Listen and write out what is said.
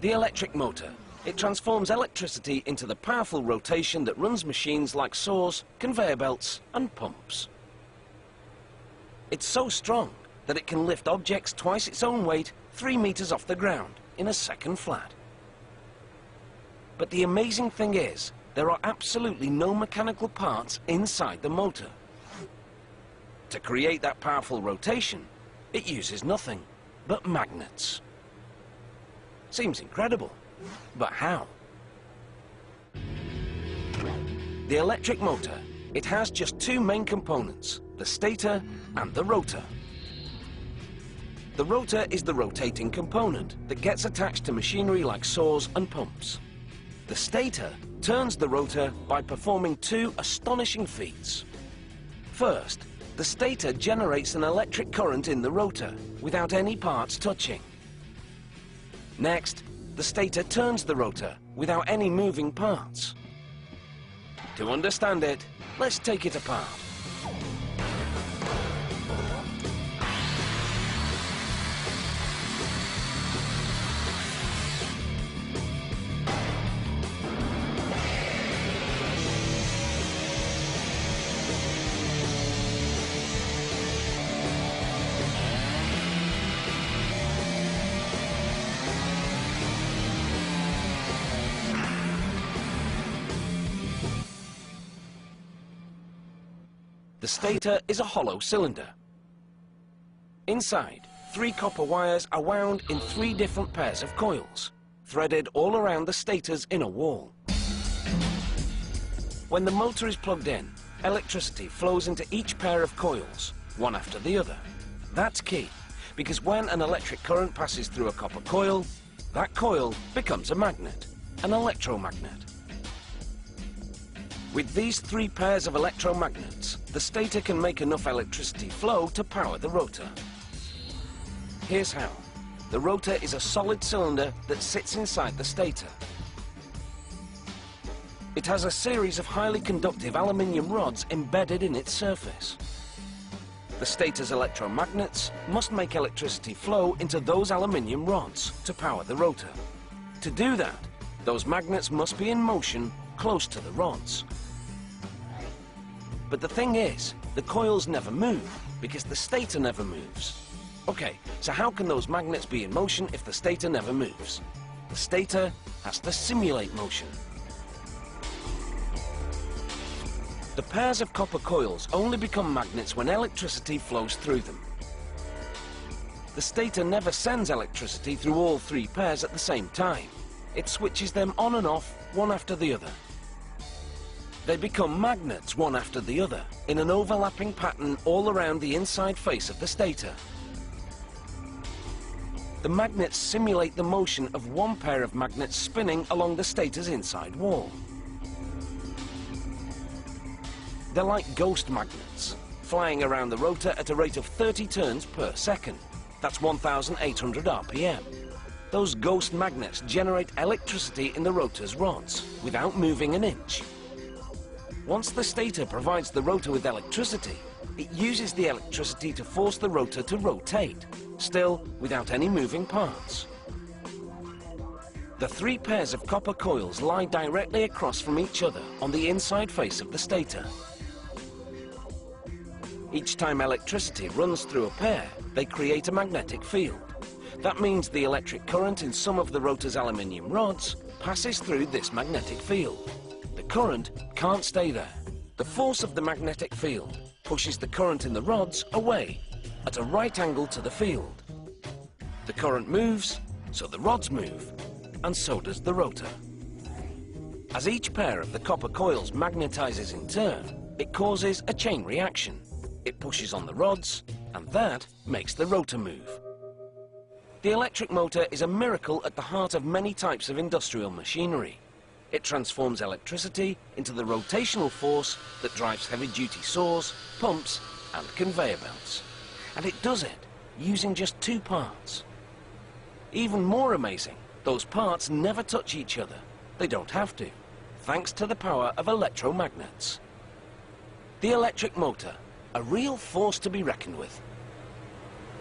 The electric motor. It transforms electricity into the powerful rotation that runs machines like saws, conveyor belts, and pumps. It's so strong that it can lift objects twice its own weight 3 meters off the ground in a second flat. But the amazing thing is, there are absolutely no mechanical parts inside the motor. To create that powerful rotation, it uses nothing but magnets. Seems incredible, but how? The electric motor, it has just two main components, the stator and the rotor. The rotor is the rotating component that gets attached to machinery like saws and pumps. The stator turns the rotor by performing two astonishing feats. First, the stator generates an electric current in the rotor without any parts touching. Next, the stator turns the rotor without any moving parts. To understand it, let's take it apart. The stator is a hollow cylinder. Inside, 3 copper wires are wound in 3 different pairs of coils, threaded all around the stator's inner wall. When the motor is plugged in, electricity flows into each pair of coils, one after the other. That's key, because when an electric current passes through a copper coil, that coil becomes a magnet, an electromagnet. With these 3 pairs of electromagnets, the stator can make enough electricity flow to power the rotor. Here's how. The rotor is a solid cylinder that sits inside the stator. It has a series of highly conductive aluminium rods embedded in its surface. The stator's electromagnets must make electricity flow into those aluminium rods to power the rotor. To do that, those magnets must be in motion close to the rods. But the thing is, the coils never move because the stator never moves. Okay, so how can those magnets be in motion if the stator never moves? The stator has to simulate motion. The pairs of copper coils only become magnets when electricity flows through them. The stator never sends electricity through all 3 pairs at the same time. It switches them on and off, one after the other. They become magnets one after the other, in an overlapping pattern all around the inside face of the stator. The magnets simulate the motion of one pair of magnets spinning along the stator's inside wall. They're like ghost magnets, flying around the rotor at a rate of 30 turns per second. That's 1,800 RPM. Those ghost magnets generate electricity in the rotor's rods, without moving an inch. Once the stator provides the rotor with electricity, it uses the electricity to force the rotor to rotate, still without any moving parts. The 3 pairs of copper coils lie directly across from each other on the inside face of the stator. Each time electricity runs through a pair, they create a magnetic field. That means the electric current in some of the rotor's aluminium rods passes through this magnetic field. The current can't stay there. The force of the magnetic field pushes the current in the rods away at a right angle to the field. The current moves, so the rods move, and so does the rotor. As each pair of the copper coils magnetizes in turn, it causes a chain reaction. It pushes on the rods, and that makes the rotor move. The electric motor is a miracle at the heart of many types of industrial machinery. It transforms electricity into the rotational force that drives heavy-duty saws, pumps, and conveyor belts. And it does it using just 2 parts. Even more amazing, those parts never touch each other. They don't have to, thanks to the power of electromagnets. The electric motor, a real force to be reckoned with.